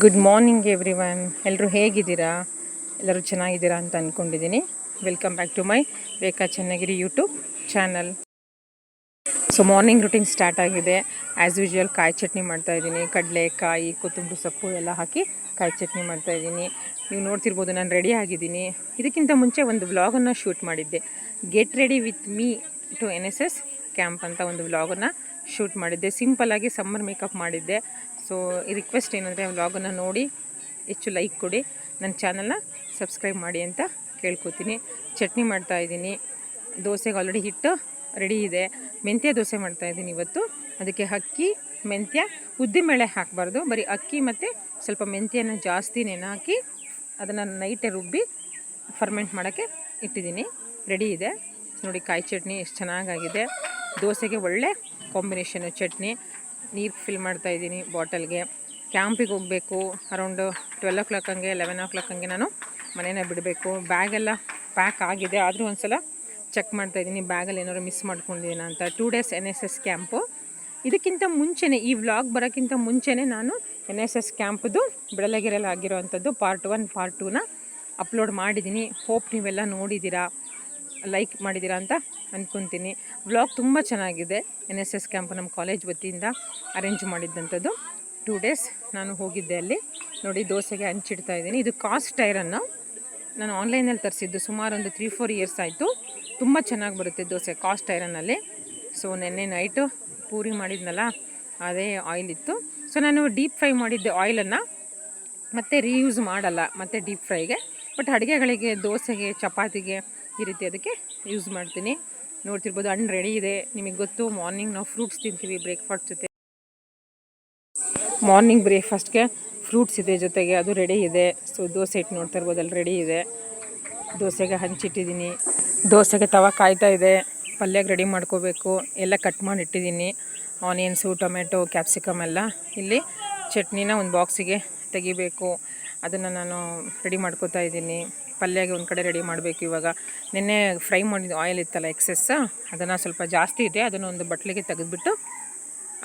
Good morning everyone. ಎಲ್ಲರೂ ಹೇಗಿದ್ದೀರಾ? ಎಲ್ಲರೂ ಚೆನ್ನಾಗಿದ್ದೀರಾ ಅಂತ ಅಂದ್ಕೊಂಡಿದ್ದೀನಿ. Welcome back to my Rekha Channagiri YouTube channel. So morning routine start ಆಗಿದೆ. ಆ್ಯಸ್ ಯೂಶ್ವಲ್ ಕಾಯಿ ಚಟ್ನಿ ಮಾಡ್ತಾಯಿದ್ದೀನಿ. ಕಡಲೆ, ಕಾಯಿ, ಕೊತ್ತಂಬರಿ ಸೊಪ್ಪು ಎಲ್ಲ ಹಾಕಿ ಕಾಯಿ ಚಟ್ನಿ ಮಾಡ್ತಾಯಿದ್ದೀನಿ. ನೀವು ನೋಡ್ತಿರ್ಬೋದು, ನಾನು ರೆಡಿ ಆಗಿದ್ದೀನಿ. ಇದಕ್ಕಿಂತ ಮುಂಚೆ ಒಂದು ವ್ಲಾಗನ್ನು ಶೂಟ್ ಮಾಡಿದ್ದೆ. Get ready with me to NSS camp ಅಂತ ಒಂದು ವ್ಲಾಗನ್ನು ಶೂಟ್ ಮಾಡಿದ್ದೆ. ಸಿಂಪಲ್ಲಾಗಿ ಸಮ್ಮರ್ ಮೇಕಪ್ ಮಾಡಿದ್ದೆ. ಸೊ ಈ ರಿಕ್ವೆಸ್ಟ್ ಏನಂದರೆ ವ್ಲಾಗನ್ನು ನೋಡಿ ಹೆಚ್ಚು ಲೈಕ್ ಕೊಡಿ, ನನ್ನ ಚಾನಲ್ನ ಸಬ್ಸ್ಕ್ರೈಬ್ ಮಾಡಿ ಅಂತ ಕೇಳ್ಕೊತೀನಿ. ಚಟ್ನಿ ಮಾಡ್ತಾಯಿದ್ದೀನಿ. ದೋಸೆಗೆ ಆಲ್ರೆಡಿ ಹಿಟ್ಟು ರೆಡಿ ಇದೆ. ಮೆಂತ್ಯ ದೋಸೆ ಮಾಡ್ತಾಯಿದ್ದೀನಿ ಇವತ್ತು. ಅದಕ್ಕೆ ಅಕ್ಕಿ, ಮೆಂತ್ಯ, ಉದ್ದಿನಬೇಳೆ ಹಾಕಬಾರ್ದು, ಬರೀ ಅಕ್ಕಿ ಮತ್ತು ಸ್ವಲ್ಪ ಮೆಂತ್ಯನ ಜಾಸ್ತಿ ನೆನೆ ಹಾಕಿ ಅದನ್ನು ನೈಟೇ ರುಬ್ಬಿ ಫರ್ಮೆಂಟ್ ಮಾಡೋಕ್ಕೆ ಇಟ್ಟಿದ್ದೀನಿ. ರೆಡಿ ಇದೆ ನೋಡಿ. ಕಾಯಿ ಚಟ್ನಿ ಎಷ್ಟು ಚೆನ್ನಾಗಾಗಿದೆ. ದೋಸೆಗೆ ಒಳ್ಳೆ ಕಾಂಬಿನೇಷನು ಚಟ್ನಿ. ನೀರು ಫಿಲ್ ಮಾಡ್ತಾಯಿದ್ದೀನಿ ಬಾಟಲ್ಗೆ. ಕ್ಯಾಂಪಿಗೆ ಹೋಗಬೇಕು. ಅರೌಂಡು 12 o'clock ಹಂಗೆ 11 o'clock ಹಂಗೆ ನಾನು ಮನೇನ ಬಿಡಬೇಕು. ಬ್ಯಾಗೆಲ್ಲ ಪ್ಯಾಕ್ ಆಗಿದೆ, ಆದರೂ ಒಂದು ಸಲ ಚೆಕ್ ಮಾಡ್ತಾಯಿದ್ದೀನಿ ಬ್ಯಾಗಲ್ಲಿ ಏನಾದ್ರು ಮಿಸ್ ಮಾಡ್ಕೊಂಡಿದ್ದೀನ ಅಂತ. 2 days NSS ಕ್ಯಾಂಪು. ಇದಕ್ಕಿಂತ ಮುಂಚೆನೇ, ಈ ವ್ಲಾಗ್ ಬರೋಕ್ಕಿಂತ ಮುಂಚೆನೇ ನಾನು NSS ಕ್ಯಾಂಪದು ಬೆಳಗೆರೆಯಲ್ಲಿ ಆಗಿರೋವಂಥದ್ದು ಪಾರ್ಟ್ 1 ಪಾರ್ಟ್ 2ನ ಅಪ್ಲೋಡ್ ಮಾಡಿದ್ದೀನಿ. ಹೋಪ್ ನೀವೆಲ್ಲ ನೋಡಿದ್ದೀರಾ, ಲೈಕ್ ಮಾಡಿದ್ದೀರಾ ಅಂತ ಅಂದ್ಕೊತೀನಿ. ವ್ಲಾಗ್ ತುಂಬ ಚೆನ್ನಾಗಿದೆ. NSS ಕ್ಯಾಂಪ್ ನಮ್ಮ ಕಾಲೇಜ್ ವತಿಯಿಂದ ಅರೇಂಜ್ ಮಾಡಿದ್ದಂಥದ್ದು. 2 days ನಾನು ಹೋಗಿದ್ದೆ ಅಲ್ಲಿ. ನೋಡಿ, ದೋಸೆಗೆ ಹಂಚಿಡ್ತಾಯಿದ್ದೀನಿ. ಇದು ಕಾಸ್ಟ್ ಐರನ್ನು ನಾನು ಆನ್ಲೈನಲ್ಲಿ ತರಿಸಿದ್ದು. ಸುಮಾರು ಒಂದು 3-4 years ಆಯಿತು. ತುಂಬ ಚೆನ್ನಾಗಿ ಬರುತ್ತೆ ದೋಸೆ ಕಾಸ್ಟ್ ಐರನ್ನಲ್ಲಿ. ಸೊ ನೆನ್ನೆ ನೈಟು ಪೂರಿ ಮಾಡಿದ್ನಲ್ಲ, ಅದೇ ಆಯಿಲ್ ಇತ್ತು. ಸೊ ನಾನು ಡೀಪ್ ಫ್ರೈ ಮಾಡಿದ್ದೆ ಆಯಿಲನ್ನು, ಮತ್ತೆ ರೀಯೂಸ್ ಮಾಡಲ್ಲ ಮತ್ತು ಡೀಪ್ ಫ್ರೈಗೆ. ಬಟ್ ಅಡುಗೆಗಳಿಗೆ, ದೋಸೆಗೆ, ಚಪಾತಿಗೆ ಈ ರೀತಿ ಅದಕ್ಕೆ ಯೂಸ್ ಮಾಡ್ತೀನಿ. ನೋಡ್ತಿರ್ಬೋದು, ಹಣ್ಣು ರೆಡಿ ಇದೆ. ನಿಮಗೆ ಗೊತ್ತು, ಮಾರ್ನಿಂಗ್ ನಾವು ಫ್ರೂಟ್ಸ್ ತಿಂತೀವಿ ಬ್ರೇಕ್ಫಾಸ್ಟ್ ಜೊತೆ. ಮಾರ್ನಿಂಗ್ ಬ್ರೇಕ್ಫಾಸ್ಟ್ಗೆ ಫ್ರೂಟ್ಸ್ ಇದೆ ಜೊತೆಗೆ, ಅದು ರೆಡಿ ಇದೆ. ಸೊ ದೋಸೆ ಇಟ್ಟು ನೋಡ್ತಾ ಇರ್ಬೋದು, ಅಲ್ಲಿ ರೆಡಿ ಇದೆ. ದೋಸೆಗೆ ಹಂಚಿಟ್ಟಿದ್ದೀನಿ. ದೋಸೆಗೆ ತವ ಕಾಯ್ತಾ ಇದೆ. ಪಲ್ಯಕ್ಕೆ ರೆಡಿ ಮಾಡ್ಕೋಬೇಕು. ಎಲ್ಲ ಕಟ್ ಮಾಡಿ ಇಟ್ಟಿದ್ದೀನಿ. ಆನಿಯನ್ಸು, ಟೊಮೆಟೊ, ಕ್ಯಾಪ್ಸಿಕಮ್ ಎಲ್ಲ. ಇಲ್ಲಿ ಚಟ್ನಿನ ಒಂದು ಬಾಕ್ಸಿಗೆ ತೆಗಿಬೇಕು. ಅದನ್ನು ನಾನು ರೆಡಿ ಮಾಡ್ಕೋತಾ ಇದ್ದೀನಿ. ಪಲ್ಯಗೆ ಒಂದು ಕಡೆ ರೆಡಿ ಮಾಡಬೇಕು. ಇವಾಗ ನಿನ್ನೆ ಫ್ರೈ ಮಾಡಿದ ಆಯಿಲ್ ಇತ್ತಲ್ಲ, ಎಕ್ಸೆಸ್ಸು, ಅದನ್ನು ಸ್ವಲ್ಪ ಜಾಸ್ತಿ ಇದೆ. ಅದನ್ನು ಒಂದು ಬಟ್ಲಿಗೆ ತೆಗೆದುಬಿಟ್ಟು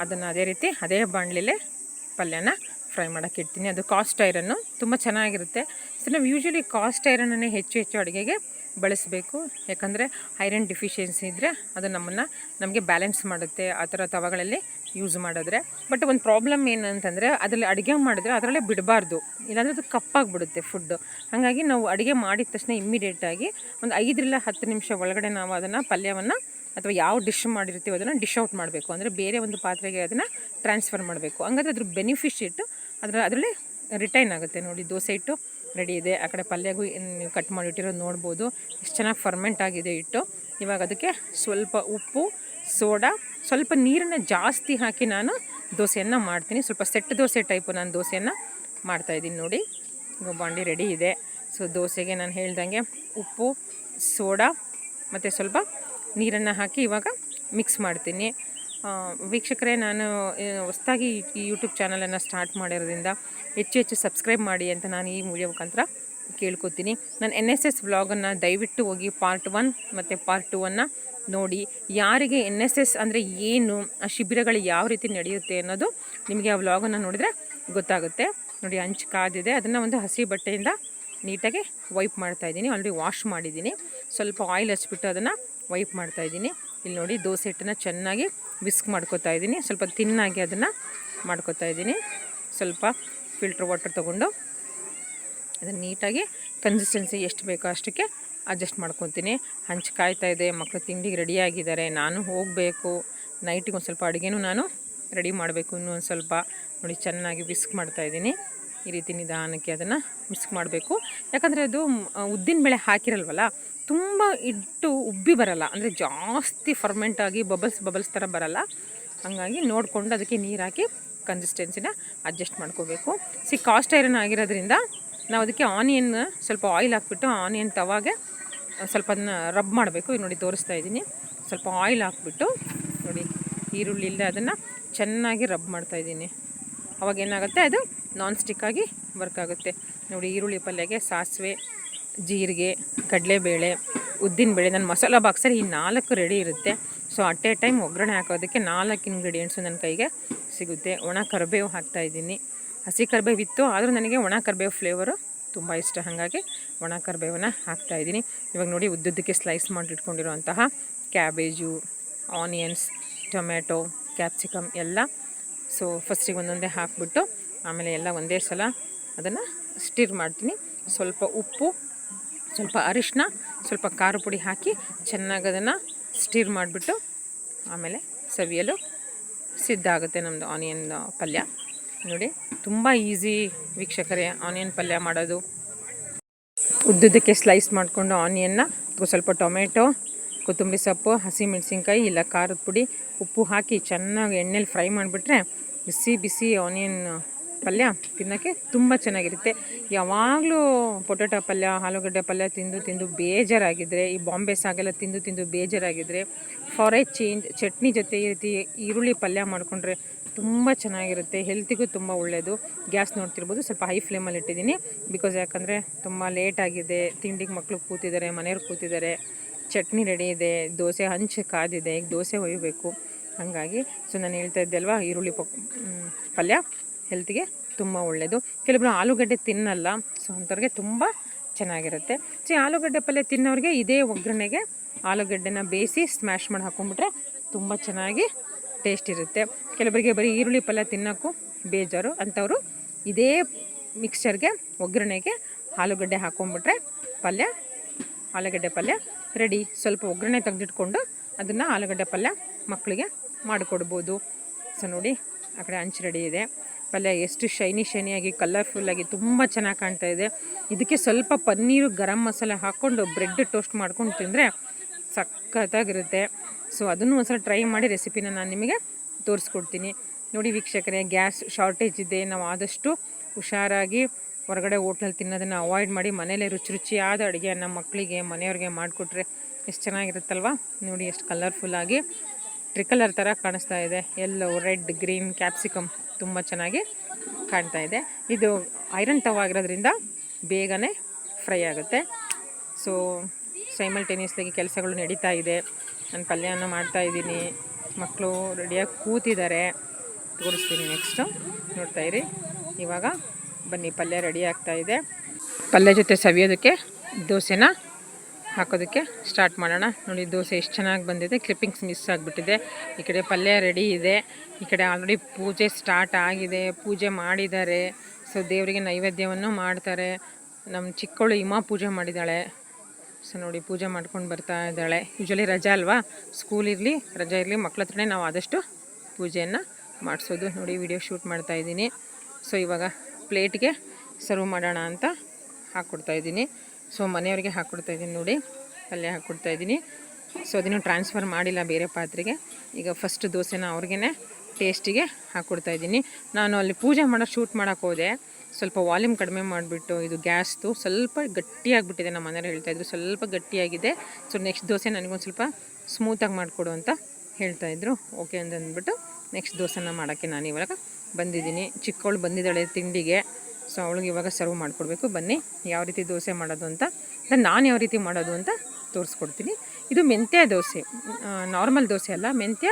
ಅದನ್ನು ಅದೇ ರೀತಿ ಅದೇ ಬಾಣಲಿಲೇ ಪಲ್ಯನ ಫ್ರೈ ಮಾಡೋಕ್ಕೆ ಇಡ್ತೀನಿ. ಅದು ಕಾಸ್ಟ್ ಐರನ್ನು ತುಂಬ ಚೆನ್ನಾಗಿರುತ್ತೆ. ಸೊ ನಾವು ಯೂಶ್ವಲಿ ಕಾಸ್ಟ್ ಐರನ್ನೇ ಹೆಚ್ಚು ಅಡುಗೆಗೆ ಬಳಸಬೇಕು. ಯಾಕಂದರೆ ಐರನ್ ಡಿಫಿಷಿಯನ್ಸಿ ಇದ್ದರೆ ಅದು ನಮಗೆ ಬ್ಯಾಲೆನ್ಸ್ ಮಾಡುತ್ತೆ ಆ ಥರ ತವಗಳಲ್ಲಿ ಯೂಸ್ ಮಾಡಿದ್ರೆ. ಬಟ್ ಒಂದು ಪ್ರಾಬ್ಲಮ್ ಏನಂತಂದರೆ, ಅದರಲ್ಲಿ ಅಡುಗೆ ಮಾಡಿದ್ರೆ ಅದರಲ್ಲೇ ಬಿಡಬಾರ್ದು, ಇಲ್ಲಾಂದರೆ ಅದು ಕಪ್ಪಾಗಿಬಿಡುತ್ತೆ ಫುಡ್ಡು. ಹಾಗಾಗಿ ನಾವು ಅಡುಗೆ ಮಾಡಿದ ತಕ್ಷಣ ಇಮ್ಮಿಡಿಯೇಟಾಗಿ ಒಂದು 5-10 ನಿಮಿಷ ಒಳಗಡೆ ನಾವು ಅದನ್ನು ಪಲ್ಯವನ್ನು ಅಥವಾ ಯಾವ ಡಿಶ್ ಮಾಡಿರ್ತೀವೋ ಅದನ್ನು ಡಿಶ್ ಔಟ್ ಮಾಡಬೇಕು. ಅಂದರೆ ಬೇರೆ ಒಂದು ಪಾತ್ರೆಗೆ ಅದನ್ನು ಟ್ರಾನ್ಸ್ಫರ್ ಮಾಡಬೇಕು. ಹಂಗಾದ್ರೆ ಅದ್ರ ಬೆನಿಫಿಷಿಯೇಟು ಅದರಲ್ಲೇ ರಿಟೈನ್ ಆಗುತ್ತೆ. ನೋಡಿ, ದೋಸೆ ಇಟ್ಟು ರೆಡಿ ಇದೆ. ಆ ಕಡೆ ಪಲ್ಯಗೂ ನೀವು ಕಟ್ ಮಾಡಿಟ್ಟಿರೋದು ನೋಡ್ಬೋದು, ಎಷ್ಟು ಚೆನ್ನಾಗಿ ಫರ್ಮೆಂಟ್ ಆಗಿದೆ ಇಟ್ಟು. ಇವಾಗ ಅದಕ್ಕೆ ಸ್ವಲ್ಪ ಉಪ್ಪು, ಸೋಡಾ, ಸ್ವಲ್ಪ ನೀರನ್ನು ಜಾಸ್ತಿ ಹಾಕಿ ನಾನು ದೋಸೆಯನ್ನು ಮಾಡ್ತೀನಿ. ಸ್ವಲ್ಪ ಸೆಟ್ ದೋಸೆ ಟೈಪು ನಾನು ದೋಸೆಯನ್ನು ಮಾಡ್ತಾಯಿದ್ದೀನಿ. ನೋಡಿ, ಈಗ ಬಾಂಡಿ ರೆಡಿ ಇದೆ. ಸೊ ದೋಸೆಗೆ ನಾನು ಹೇಳ್ದಂಗೆ ಉಪ್ಪು, ಸೋಡಾ ಮತ್ತು ಸ್ವಲ್ಪ ನೀರನ್ನು ಹಾಕಿ ಇವಾಗ ಮಿಕ್ಸ್ ಮಾಡ್ತೀನಿ. ವೀಕ್ಷಕರೇ, ನಾನು ಹೊಸದಾಗಿ ಈ ಯೂಟ್ಯೂಬ್ ಚಾನಲನ್ನು ಸ್ಟಾರ್ಟ್ ಮಾಡಿರೋದ್ರಿಂದ ಹೆಚ್ಚು ಸಬ್ಸ್ಕ್ರೈಬ್ ಮಾಡಿ ಅಂತ ನಾನು ಈ ವಿಡಿಯೋ ಮುಖಾಂತರ ಕೇಳ್ಕೊತೀನಿ. ನಾನು NSS ವ್ಲಾಗನ್ನು ದಯವಿಟ್ಟು ಹೋಗಿ ಪಾರ್ಟ್ 1 ಮತ್ತು ಪಾರ್ಟ್ 2 ನೋಡಿ. ಯಾರಿಗೆ NSS ಅಂದರೆ ಏನು, ಆ ಶಿಬಿರಗಳು ಯಾವ ರೀತಿ ನಡೆಯುತ್ತೆ ಅನ್ನೋದು ನಿಮಗೆ ಆ ವ್ಲಾಗನ್ನು ನೋಡಿದರೆ ಗೊತ್ತಾಗುತ್ತೆ. ನೋಡಿ, ಹಂಚು ಕಾದಿದೆ. ಅದನ್ನು ಒಂದು ಹಸಿ ಬಟ್ಟೆಯಿಂದ ನೀಟಾಗಿ ವೈಪ್ ಮಾಡ್ತಾಯಿದ್ದೀನಿ. ಆಲ್ರೆಡಿ ವಾಶ್ ಮಾಡಿದ್ದೀನಿ. ಸ್ವಲ್ಪ ಆಯಿಲ್ ಹಚ್ಬಿಟ್ಟು ಅದನ್ನು ವೈಪ್ ಮಾಡ್ತಾಯಿದ್ದೀನಿ. ಇಲ್ಲಿ ನೋಡಿ, ದೋಸೆ ಹಿಟ್ಟನ್ನು ಚೆನ್ನಾಗಿ ವಿಸ್ಕ್ ಮಾಡ್ಕೊತಾ ಇದ್ದೀನಿ. ಸ್ವಲ್ಪ ತಿನ್ನಾಗಿ ಅದನ್ನು ಮಾಡ್ಕೊತಾ ಇದ್ದೀನಿ. ಸ್ವಲ್ಪ ಫಿಲ್ಟ್ರ್ ವಾಟರ್ ತೊಗೊಂಡು ಅದನ್ನು ನೀಟಾಗಿ ಕನ್ಸಿಸ್ಟೆನ್ಸಿ ಎಷ್ಟು ಬೇಕೋ ಅಷ್ಟಕ್ಕೆ ಅಡ್ಜಸ್ಟ್ ಮಾಡ್ಕೊತೀನಿ. ಹಂಚು ಕಾಯ್ತಾ ಇದೆ. ಮಕ್ಕಳು ತಿಂಡಿಗೆ ರೆಡಿಯಾಗಿದ್ದಾರೆ. ನಾನು ಹೋಗಬೇಕು. ನೈಟಿಗೆ ಒಂದು ಸ್ವಲ್ಪ ಅಡುಗೆನೂ ನಾನು ರೆಡಿ ಮಾಡಬೇಕು. ಇನ್ನೂ ಒಂದು ಸ್ವಲ್ಪ. ನೋಡಿ, ಚೆನ್ನಾಗಿ ವಿಸ್ಕ್ ಮಾಡ್ತಾಯಿದ್ದೀನಿ. ಈ ರೀತಿ ನಿಧಾನಕ್ಕೆ ಅದನ್ನು ಮಿಕ್ಸ್ ಮಾಡಬೇಕು. ಯಾಕಂದರೆ ಅದು ಉದ್ದಿನಬೇಳೆ ಹಾಕಿರಲ್ವಲ್ಲ, ತುಂಬ ಇಟ್ಟು ಉಬ್ಬಿ ಬರಲ್ಲ. ಅಂದರೆ ಜಾಸ್ತಿ ಫರ್ಮೆಂಟಾಗಿ ಬಬಲ್ಸ್ ಥರ ಬರಲ್ಲ. ಹಾಗಾಗಿ ನೋಡಿಕೊಂಡು ಅದಕ್ಕೆ ನೀರು ಹಾಕಿ ಕನ್ಸಿಸ್ಟೆನ್ಸಿನ ಅಡ್ಜಸ್ಟ್ ಮಾಡ್ಕೋಬೇಕು. ಕಾಸ್ಟ್ ಐರನ್ ಆಗಿರೋದ್ರಿಂದ ನಾವು ಅದಕ್ಕೆ ಆನಿಯನ್, ಸ್ವಲ್ಪ ಆಯಿಲ್ ಹಾಕ್ಬಿಟ್ಟು ಆನಿಯನ್ ತವಾಗೆ ಸ್ವಲ್ಪ ಅದನ್ನ ರಬ್ ಮಾಡಬೇಕು. ನೋಡಿ, ತೋರಿಸ್ತಾ ಇದ್ದೀನಿ. ಸ್ವಲ್ಪ ಆಯಿಲ್ ಹಾಕ್ಬಿಟ್ಟು ನೋಡಿ, ಈರುಳ್ಳಿ ಇಲ್ಲದೆ ಅದನ್ನು ಚೆನ್ನಾಗಿ ರಬ್ ಮಾಡ್ತಾಯಿದ್ದೀನಿ. ಅವಾಗ ಏನಾಗುತ್ತೆ, ಅದು ನಾನ್ ಸ್ಟಿಕ್ಕಾಗಿ ವರ್ಕ್ ಆಗುತ್ತೆ. ನೋಡಿ, ಈರುಳ್ಳಿ ಪಲ್ಯಗೆ ಸಾಸಿವೆ, ಜೀರಿಗೆ, ಕಡಲೆಬೇಳೆ, ಉದ್ದಿನಬೇಳೆ, ನನ್ನ ಮಸಾಲ ಬಾಕ್ಸಲ್ಲಿ ಈ 4 ರೆಡಿ ಇರುತ್ತೆ. ಸೊ ಅಟ್ ಎ ಟೈಮ್ ಒಗ್ಗರಣೆ ಹಾಕೋದಕ್ಕೆ 4 ಇಂಗ್ರೀಡಿಯೆಂಟ್ಸು ನನ್ನ ಕೈಗೆ ಸಿಗುತ್ತೆ. ಒಣ ಕರಿಬೇವು ಹಾಕ್ತಾಯಿದ್ದೀನಿ. ಹಸಿ ಕರಿಬೇವಿತ್ತು, ಆದರೂ ನನಗೆ ಒಣ ಕರಿಬೇವು ಫ್ಲೇವರು ತುಂಬ ಇಷ್ಟ, ಹಾಗಾಗಿ ಒಣ ಕರಿಬೇವನ್ನ ಹಾಕ್ತಾಯಿದ್ದೀನಿ. ಇವಾಗ ನೋಡಿ ಉದ್ದುದ್ದಕ್ಕೆ ಸ್ಲೈಸ್ ಮಾಡಿ ಇಟ್ಕೊಂಡಿರೋಂತಹ ಕ್ಯಾಬೇಜು, ಆನಿಯನ್ಸ್, ಟೊಮ್ಯಾಟೊ, ಕ್ಯಾಪ್ಸಿಕಮ್ ಎಲ್ಲ ಸೊ ಫಸ್ಟಿಗೆ ಒಂದೊಂದೇ ಹಾಕ್ಬಿಟ್ಟು ಆಮೇಲೆ ಎಲ್ಲ ಒಂದೇ ಸಲ ಅದನ್ನು ಸ್ಟಿರ್ ಮಾಡ್ತೀನಿ. ಸ್ವಲ್ಪ ಉಪ್ಪು, ಸ್ವಲ್ಪ ಅರಿಶಿನ, ಸ್ವಲ್ಪ ಖಾರ ಪುಡಿ ಹಾಕಿ ಚೆನ್ನಾಗಿ ಅದನ್ನು ಸ್ಟಿರ್ ಮಾಡಿಬಿಟ್ಟು ಆಮೇಲೆ ಸವಿಯಲು ಸಿದ್ಧ ಆಗುತ್ತೆ ನಮ್ಮದು ಆನಿಯನ್ ಪಲ್ಯ. ನೋಡಿ ತುಂಬ ಈಸಿ ವೀಕ್ಷಕರೇ ಆನಿಯನ್ ಪಲ್ಯ ಮಾಡೋದು. ಉದ್ದುದ್ದಕ್ಕೆ ಸ್ಲೈಸ್ ಮಾಡಿಕೊಂಡು ಆನಿಯನ್ನ ಸ್ವಲ್ಪ ಟೊಮೆಟೊ, ಕೊತ್ತಂಬರಿ ಸೊಪ್ಪು, ಹಸಿಮೆಣಸಿನ್ಕಾಯಿ ಇಲ್ಲ ಖಾರದ ಪುಡಿ, ಉಪ್ಪು ಹಾಕಿ ಚೆನ್ನಾಗಿ ಎಣ್ಣೆಲಿ ಫ್ರೈ ಮಾಡಿಬಿಟ್ರೆ ಬಿಸಿ ಬಿಸಿ ಆನಿಯನ್ ಪಲ್ಯ ತಿನ್ನೋಕ್ಕೆ ತುಂಬ ಚೆನ್ನಾಗಿರುತ್ತೆ. ಯಾವಾಗಲೂ ಪೊಟೊಟೊ ಪಲ್ಯ, ಆಲೂಗಡ್ಡೆ ಪಲ್ಯ ತಿಂದು ಬೇಜಾರಾಗಿದ್ದರೆ, ಈ ಬಾಂಬೆ ಸಾಗೆಲ್ಲ ತಿಂದು ಬೇಜಾರಾಗಿದ್ದರೆ ಫಾರ್ ಎ ಚೇಂಜ್ ಚಟ್ನಿ ಜೊತೆ ಈ ರೀತಿ ಈರುಳ್ಳಿ ಪಲ್ಯ ಮಾಡಿಕೊಂಡ್ರೆ ತುಂಬ ಚೆನ್ನಾಗಿರುತ್ತೆ. ಹೆಲ್ತಿಗೂ ತುಂಬ ಒಳ್ಳೆಯದು. ಗ್ಯಾಸ್ ನೋಡ್ತಿರ್ಬೋದು, ಸ್ವಲ್ಪ ಹೈ ಫ್ಲೇಮಲ್ಲಿ ಇಟ್ಟಿದ್ದೀನಿ. ಬಿಕಾಸ್ ಯಾಕಂದರೆ ತುಂಬ ಲೇಟಾಗಿದೆ, ತಿಂಡಿಗೆ ಮಕ್ಕಳು ಕೂತಿದ್ದಾರೆ, ಮನೆಯವ್ರು ಕೂತಿದ್ದಾರೆ, ಚಟ್ನಿ ರೆಡಿ ಇದೆ, ದೋಸೆ ಹಂಚು ಕಾದಿದೆ, ಈಗ ದೋಸೆ ಒಯ್ಯಬೇಕು. ಹಾಗಾಗಿ ಸೊ ನಾನು ಹೇಳ್ತಾ ಇದ್ದೆ ಅಲ್ವಾ, ಈರುಳ್ಳಿ ಪಲ್ಯ ಹೆಲ್ತ್ಗೆ ತುಂಬ ಒಳ್ಳೆಯದು. ಕೆಲವೊಬ್ಬರು ಆಲೂಗಡ್ಡೆ ತಿನ್ನಲ್ಲ, ಸೊ ಅಂಥವ್ರಿಗೆ ತುಂಬ ಚೆನ್ನಾಗಿರುತ್ತೆ. ಸೊ ಆಲೂಗಡ್ಡೆ ಪಲ್ಯ ತಿನ್ನೋರಿಗೆ ಇದೇ ಒಗ್ಗರಣೆಗೆ ಆಲೂಗಡ್ಡೆನ ಬೇಯಿಸಿ ಸ್ಮ್ಯಾಶ್ ಮಾಡಿ ಹಾಕೊಂಡ್ಬಿಟ್ರೆ ತುಂಬ ಚೆನ್ನಾಗಿ ಟೇಸ್ಟ್ ಇರುತ್ತೆ. ಕೆಲವರಿಗೆ ಬರೀ ಈರುಳ್ಳಿ ಪಲ್ಯ ತಿನ್ನೋಕ್ಕೂ ಬೇಜಾರು, ಅಂಥವರು ಇದೇ ಮಿಕ್ಸ್ಚರ್ಗೆ ಒಗ್ಗರಣೆಗೆ ಆಲೂಗಡ್ಡೆ ಹಾಕೊಂಡ್ಬಿಟ್ರೆ ಆಲೂಗಡ್ಡೆ ಪಲ್ಯ ರೆಡಿ. ಸ್ವಲ್ಪ ಒಗ್ಗರಣೆ ತೆಗೆದಿಟ್ಕೊಂಡು ಅದನ್ನು ಆಲೂಗಡ್ಡೆ ಪಲ್ಯ ಮಕ್ಕಳಿಗೆ ಮಾಡಿಕೊಡ್ಬೋದು. ಸೊ ನೋಡಿ ಆ ಕಡೆ ಹಂಚು ರೆಡಿ ಇದೆ. ಪಲ್ಯ ಎಷ್ಟು ಶೈನಿಯಾಗಿ ಕಲರ್ಫುಲ್ಲಾಗಿ ತುಂಬ ಚೆನ್ನಾಗಿ ಕಾಣ್ತಾ ಇದೆ. ಇದಕ್ಕೆ ಸ್ವಲ್ಪ ಪನ್ನೀರು, ಗರಂ ಮಸಾಲೆ ಹಾಕ್ಕೊಂಡು ಬ್ರೆಡ್ ಟೋಸ್ಟ್ ಮಾಡ್ಕೊಂಡು ತಿಂದರೆ ಸಖತ್ತಾಗಿರುತ್ತೆ. ಸೊ ಅದನ್ನು ಒಂದ್ಸಲ ಟ್ರೈ ಮಾಡಿ ರೆಸಿಪಿನ ನಾನು ನಿಮಗೆ ತೋರಿಸ್ಕೊಡ್ತೀನಿ. ನೋಡಿ ವೀಕ್ಷಕರೇ, ಗ್ಯಾಸ್ ಶಾರ್ಟೇಜ್ ಇದೆ. ನಾವು ಆದಷ್ಟು ಹುಷಾರಾಗಿ ಹೊರಗಡೆ ಹೋಟ್ಲಲ್ಲಿ ತಿನ್ನೋದನ್ನು ಅವಾಯ್ಡ್ ಮಾಡಿ ಮನೇಲೇ ರುಚಿಯಾದ ಅಡುಗೆಯನ್ನು ಮಕ್ಕಳಿಗೆ, ಮನೆಯವ್ರಿಗೆ ಮಾಡಿಕೊಟ್ರೆ ಎಷ್ಟು ಚೆನ್ನಾಗಿರುತ್ತಲ್ವ. ನೋಡಿ ಎಷ್ಟು ಕಲರ್ಫುಲ್ಲಾಗಿ ಟ್ರಿಕಲರ್ ಥರ ಕಾಣಿಸ್ತಾ ಇದೆ. ಎಲ್ಲೋ ರೆಡ್, ಗ್ರೀನ್, ಕ್ಯಾಪ್ಸಿಕಮ್ ತುಂಬ ಚೆನ್ನಾಗಿ ಕಾಣ್ತಾ ಇದೆ. ಇದು ಐರನ್ ತವ ಆಗಿರೋದ್ರಿಂದ ಬೇಗನೆ ಫ್ರೈ ಆಗುತ್ತೆ. ಸೊ ಸೈಮಲ್ಟೇನಿಯಸ್ಲಾಗಿ ಕೆಲಸಗಳು ನಡೀತಾ ಇದೆ. ನಾನು ಪಲ್ಯನ ಮಾಡ್ತಾಯಿದ್ದೀನಿ, ಮಕ್ಕಳು ರೆಡಿಯಾಗಿ ಕೂತಿದ್ದಾರೆ. ತೋರಿಸ್ತೀನಿ ನೆಕ್ಸ್ಟು, ನೋಡ್ತಾಯಿರಿ. ಇವಾಗ ಬನ್ನಿ, ಪಲ್ಯ ರೆಡಿ ಆಗ್ತಾಯಿದೆ. ಪಲ್ಯ ಜೊತೆ ಸವಿಯೋದಕ್ಕೆ ದೋಸೆನ ಹಾಕೋದಕ್ಕೆ ಸ್ಟಾರ್ಟ್ ಮಾಡೋಣ. ನೋಡಿ ದೋಸೆ ಎಷ್ಟು ಚೆನ್ನಾಗಿ ಬಂದಿದೆ, ಕ್ಲಿಪ್ಪಿಂಗ್ಸ್ ಮಿಸ್ ಆಗಿಬಿಟ್ಟಿದೆ. ಈ ಕಡೆ ಪಲ್ಯ ರೆಡಿ ಇದೆ, ಈ ಕಡೆ ಆಲ್ರೆಡಿ ಪೂಜೆ ಸ್ಟಾರ್ಟ್ ಆಗಿದೆ, ಪೂಜೆ ಮಾಡಿದ್ದಾರೆ. ಸೊ ದೇವರಿಗೆ ನೈವೇದ್ಯವನ್ನು ಮಾಡ್ತಾರೆ. ನಮ್ಮ ಚಿಕ್ಕವಳು ಹಿಮ ಪೂಜೆ ಮಾಡಿದ್ದಾಳೆ. ಸೊ ನೋಡಿ ಪೂಜೆ ಮಾಡ್ಕೊಂಡು ಬರ್ತಾ ಇದ್ದಾಳೆ. ಯೂಶ್ವಲಿ ರಜೆ ಅಲ್ವಾ, ಸ್ಕೂಲ್ ಇರಲಿ ರಜೆ ಇರಲಿ, ಮಕ್ಳ ಹತ್ರನೇ ನಾವು ಆದಷ್ಟು ಪೂಜೆಯನ್ನು ಮಾಡಿಸೋದು. ನೋಡಿ ವಿಡಿಯೋ ಶೂಟ್ ಮಾಡ್ತಾಯಿದ್ದೀನಿ. ಸೊ ಇವಾಗ ಪ್ಲೇಟ್ಗೆ ಸರ್ವ್ ಮಾಡೋಣ ಅಂತ ಹಾಕ್ಕೊಡ್ತಾಯಿದ್ದೀನಿ. ಸೊ ಮನೆಯವ್ರಿಗೆ ಹಾಕ್ಕೊಡ್ತಾಯಿದ್ದೀನಿ. ನೋಡಿ ಪಲ್ಯ ಹಾಕ್ಕೊಡ್ತಾಯಿದ್ದೀನಿ. ಸೊ ಅದನ್ನು ಟ್ರಾನ್ಸ್ಫರ್ ಮಾಡಿಲ್ಲ ಬೇರೆ ಪಾತ್ರೆಗೆ. ಈಗ ಫಸ್ಟ್ ದೋಸೆನ ಅವ್ರಿಗೇ ಟೇಸ್ಟಿಗೆ ಹಾಕ್ಕೊಡ್ತಾಯಿದ್ದೀನಿ. ನಾನು ಅಲ್ಲಿ ಪೂಜೆ ಮಾಡೋ ಶೂಟ್ ಮಾಡೋಕ್ಕೆ ಹೋದೆ, ಸ್ವಲ್ಪ ವಾಲ್ಯೂಮ್ ಕಡಿಮೆ ಮಾಡಿಬಿಟ್ಟು ಇದು ಗ್ಯಾಸ್ದು ಸ್ವಲ್ಪ ಗಟ್ಟಿಯಾಗಿಬಿಟ್ಟಿದೆ. ನಮ್ಮ ಮನೆಯವ್ರು ಹೇಳ್ತಾಯಿದ್ರು ಸ್ವಲ್ಪ ಗಟ್ಟಿಯಾಗಿದೆ. ಸೊ ನೆಕ್ಸ್ಟ್ ದೋಸೆ ನನಗೊಂದು ಸ್ವಲ್ಪ ಸ್ಮೂತಾಗಿ ಮಾಡಿಕೊಡು ಅಂತ ಹೇಳ್ತಾಯಿದ್ರು. ಓಕೆ ಅಂತಂದ್ಬಿಟ್ಟು ನೆಕ್ಸ್ಟ್ ದೋಸೆನ ಮಾಡೋಕ್ಕೆ ನಾನು ಇವಾಗ ಬಂದಿದ್ದೀನಿ. ಚಿಕ್ಕವಳು ಬಂದಿದ್ದಾಳೆ ತಿಂಡಿಗೆ. ಸೊ ಅವಳಿಗೆ ಇವಾಗ ಸರ್ವ್ ಮಾಡಿಕೊಡ್ಬೇಕು. ಬನ್ನಿ ಯಾವ ರೀತಿ ದೋಸೆ ಮಾಡೋದು ಅಂತ, ನಾನು ಯಾವ ರೀತಿ ಮಾಡೋದು ಅಂತ ತೋರಿಸ್ಕೊಡ್ತೀನಿ. ಇದು ಮೆಂತ್ಯ ದೋಸೆ, ನಾರ್ಮಲ್ ದೋಸೆ ಅಲ್ಲ, ಮೆಂತ್ಯ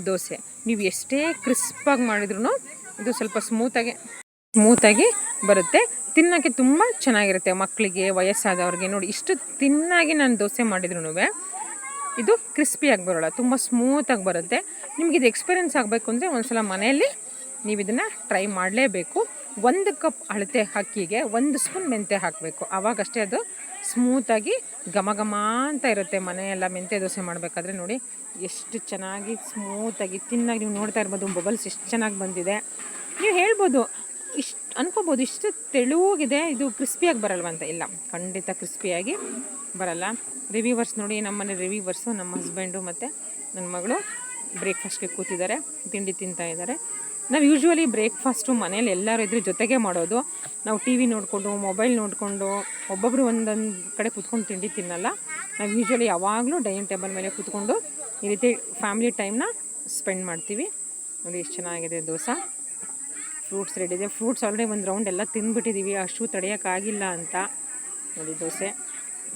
ದೋಸೆ. ನೀವು ಎಷ್ಟೇ ಕ್ರಿಸ್ಪಾಗಿ ಮಾಡಿದ್ರೂ ಇದು ಸ್ವಲ್ಪ ಸ್ಮೂತಾಗಿ ಬರುತ್ತೆ. ತಿನ್ನೋಕ್ಕೆ ತುಂಬ ಚೆನ್ನಾಗಿರುತ್ತೆ. ಮಕ್ಕಳಿಗೆ, ವಯಸ್ಸಾದವ್ರಿಗೆ ನೋಡಿ ಇಷ್ಟು ತಿನ್ನಾಗಿ ನಾನು ದೋಸೆ ಮಾಡಿದ್ರೂ ಇದು ಕ್ರಿಸ್ಪಿಯಾಗಿ ಬರೋಲ್ಲ, ತುಂಬ ಸ್ಮೂತಾಗಿ ಬರುತ್ತೆ. ನಿಮಗೆ ಇದು ಎಕ್ಸ್ಪೀರಿಯೆನ್ಸ್ ಆಗಬೇಕು ಅಂದರೆ ಒಂದು ಸಲ ಮನೆಯಲ್ಲಿ ನೀವು ಇದನ್ನು ಟ್ರೈ ಮಾಡಲೇಬೇಕು. 1 ಕಪ್ ಅಳತೆ ಅಕ್ಕಿಗೆ 1 ಸ್ಪೂನ್ ಮೆಂತ್ಯ ಹಾಕಬೇಕು, ಆವಾಗಷ್ಟೇ ಅದು ಸ್ಮೂತಾಗಿ ಘಮ ಅಂತ ಇರುತ್ತೆ. ಮನೆಯೆಲ್ಲ ಮೆಂತ್ಯ ದೋಸೆ ಮಾಡಬೇಕಾದ್ರೆ ನೋಡಿ ಎಷ್ಟು ಚೆನ್ನಾಗಿ ಸ್ಮೂತಾಗಿ ತಿನ್ನಾಗಿ ನೀವು ನೋಡ್ತಾ ಇರ್ಬೋದು. ಬಬಲ್ಸ್ ಎಷ್ಟು ಚೆನ್ನಾಗಿ ಬಂದಿದೆ. ನೀವು ಹೇಳ್ಬೋದು, ಅನ್ಕೋಬೋದು ಇಷ್ಟು ತೆಳುವಾಗಿದೆ, ಇದು ಕ್ರಿಸ್ಪಿಯಾಗಿ ಬರಲ್ವಂತ. ಇಲ್ಲ, ಖಂಡಿತ ಕ್ರಿಸ್ಪಿಯಾಗಿ ಬರಲ್ಲ. ರಿವ್ಯೂವರ್ಸ್ ನೋಡಿ, ನಮ್ಮನೆ ರಿವ್ಯೂವರ್ಸು ನಮ್ಮ ಹಸ್ಬೆಂಡು ಮತ್ತು ನನ್ನ ಮಗಳು ಬ್ರೇಕ್ಫಾಸ್ಟ್ಗೆ ಕೂತಿದ್ದಾರೆ, ತಿಂಡಿ ತಿಂತಾ ಇದ್ದಾರೆ. ನಾವು ಯೂಶ್ವಲಿ ಬ್ರೇಕ್ಫಾಸ್ಟು ಮನೇಲಿ ಎಲ್ಲರೂ ಇದ್ರ ಜೊತೆಗೆ ಮಾಡೋದು. ನಾವು ಟಿ ವಿ ನೋಡಿಕೊಂಡು, ಮೊಬೈಲ್ ನೋಡಿಕೊಂಡು, ಒಬ್ಬೊಬ್ಬರು ಒಂದೊಂದು ಕಡೆ ಕೂತ್ಕೊಂಡು ತಿಂಡಿ ತಿನ್ನಲ್ಲ. ನಾವು ಯೂಶ್ವಲಿ ಯಾವಾಗಲೂ ಡೈನಿಂಗ್ ಟೇಬಲ್ ಮೇಲೆ ಕೂತ್ಕೊಂಡು ಈ ರೀತಿ ಫ್ಯಾಮಿಲಿ ಟೈಮ್ನ ಸ್ಪೆಂಡ್ ಮಾಡ್ತೀವಿ. ನೋಡಿ ಎಷ್ಟು ಚೆನ್ನಾಗಿದೆ ದೋಸೆ. ಫ್ರೂಟ್ಸ್ ರೆಡಿ ಇದೆ. ಫ್ರೂಟ್ಸ್ ಆಲ್ರೆಡಿ ಒಂದು ರೌಂಡ್ ಎಲ್ಲ ತಿಂದುಬಿಟ್ಟಿದ್ದೀವಿ, ಅಷ್ಟು ತಡೆಯೋಕ್ಕಾಗಿಲ್ಲ ಅಂತ. ನೋಡಿ ದೋಸೆ.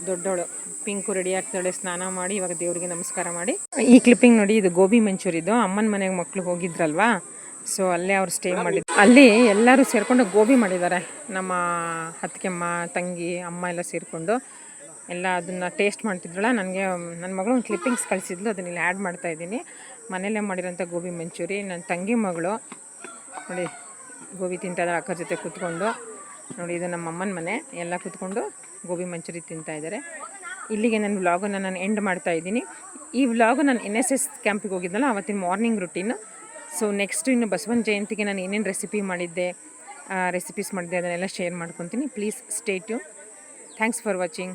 ದೊಡ್ಡವಳು ಪಿಂಕು ರೆಡಿ ಆಗ್ತಾಳೆ, ಸ್ನಾನ ಮಾಡಿ ಇವಾಗ ದೇವರಿಗೆ ನಮಸ್ಕಾರ ಮಾಡಿ. ಈ ಕ್ಲಿಪ್ಪಿಂಗ್ ನೋಡಿ, ಇದು ಗೋಬಿ ಮಂಚೂರಿದು. ಅಮ್ಮನ ಮನೆಗೆ ಮಕ್ಕಳು ಹೋಗಿದ್ರಲ್ವಾ, ಸೊ ಅಲ್ಲೇ ಅವ್ರು ಸ್ಟೇ ಮಾಡಿದ್ರು. ಅಲ್ಲಿ ಎಲ್ಲರೂ ಸೇರಿಕೊಂಡು ಗೋಬಿ ಮಾಡಿದ್ದಾರೆ. ನಮ್ಮ ಅತ್ತಿಗೆಮ್ಮ, ತಂಗಿ, ಅಮ್ಮ ಎಲ್ಲ ಸೇರಿಕೊಂಡು ಎಲ್ಲ ಅದನ್ನು ಟೇಸ್ಟ್ ಮಾಡ್ತಿದ್ರಲ್ಲ. ನನಗೆ ನನ್ನ ಮಗಳು ಒಂದು ಕ್ಲಿಪ್ಪಿಂಗ್ಸ್ ಕಳಿಸಿದ್ಲು, ಅದನ್ನ ಇಲ್ಲಿ ಆ್ಯಡ್ ಮಾಡ್ತಾಯಿದ್ದೀನಿ. ಮನೆಯಲ್ಲೇ ಮಾಡಿರೋಂಥ ಗೋಬಿ ಮಂಚೂರಿ. ನನ್ನ ತಂಗಿ ಮಗಳು ನೋಡಿ ಗೋಬಿ ತಿಂತಾಯಿದ್ದಾರೆ ಅಕ್ಕರ ಜೊತೆ ಕೂತ್ಕೊಂಡು. ನೋಡಿ ಇದು ನಮ್ಮ ಅಮ್ಮನ ಮನೆ, ಎಲ್ಲ ಕೂತ್ಕೊಂಡು ಗೋಬಿ ಮಂಚೂರಿ ತಿಂತಾಯಿದ್ದಾರೆ. ಇಲ್ಲಿಗೆ ನನ್ನ ವ್ಲಾಗನ್ನು ನಾನು ಎಂಡ್ ಮಾಡ್ತಾಯಿದ್ದೀನಿ. ಈ ವ್ಲಾಗು ನಾನು NSS ಕ್ಯಾಂಪಿಗೆ ಹೋಗಿದ್ದಲ್ಲ ಆವತ್ತಿನ ಮಾರ್ನಿಂಗ್ ರುಟೀನು. ಸೊ ನೆಕ್ಸ್ಟು ಇನ್ನು ಬಸವನ ಜಯಂತಿಗೆ ನಾನು ಏನೇನು ರೆಸಿಪೀಸ್ ಮಾಡಿದ್ದೆ ಅದನ್ನೆಲ್ಲ ಶೇರ್ ಮಾಡ್ಕೊತೀನಿ. Please stay tune. Thanks for watching.